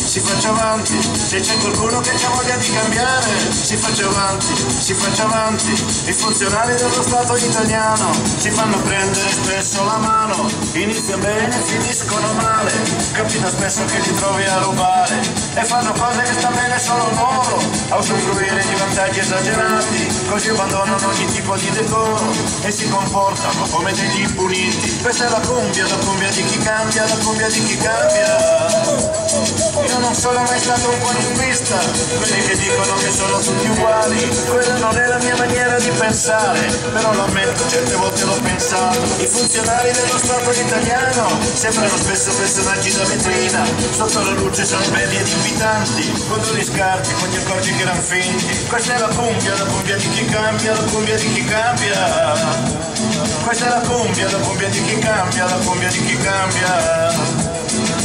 si faccia avanti, se c'è qualcuno che ha voglia di cambiare, si faccia avanti, i funzionari dello Stato italiano si fanno prendere spesso la mano, inizia bene, finiscono male, capita spesso che li trovi a rubare e fanno cose che sta bene solo loro, a usufruire di vantaggi esagerati, così abbandonano ogni tipo di decoro e si comportano come degli impuniti. Questa è la cumbia di chi cambia, la cumbia di chi cambia. Io non sono mai stato un qualunquista, quelli che dicono che sono tutti uguali, quella non è la mia maniera di pensare, però lo ammetto, certe volte l'ho pensato. I funzionari dello Stato italiano sembrano spesso personaggi da vetrina, sotto la luce sono belli ed invitanti, quando li scarti poi ti accorgi che erano finti. Questa è la cumbia di chi cambia, la cumbia di chi cambia. Questa è la cumbia di chi cambia, la cumbia di chi cambia.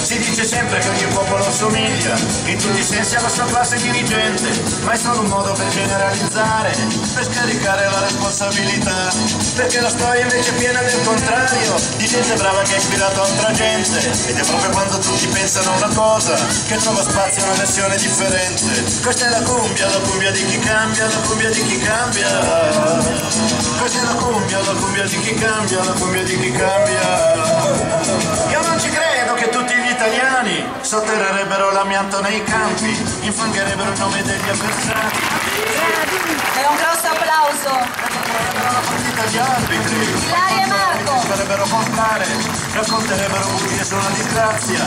Si dice sempre che ogni popolo assomiglia in tutti i sensi alla sua classe dirigente, ma è solo un modo per generalizzare, per scaricare la responsabilità, perché la storia invece è piena del contrario, di gente brava che ha ispirato altra gente, ed è proprio quando tutti pensano una cosa che trova spazio a una versione differente. Questa è la cumbia di chi cambia, la cumbia di chi cambia. Questa è la cumbia di chi cambia, la cumbia di chi cambia. Io non ci credo che tutti gli italiani sotterrerebbero l'amianto nei campi, infangherebbero il nome degli avversari. E un grosso applauso. Farebbero la partita agli arbitri. Ilaria e Marco. Farebbero comprare, racconterebbero bugie sulla disgrazia.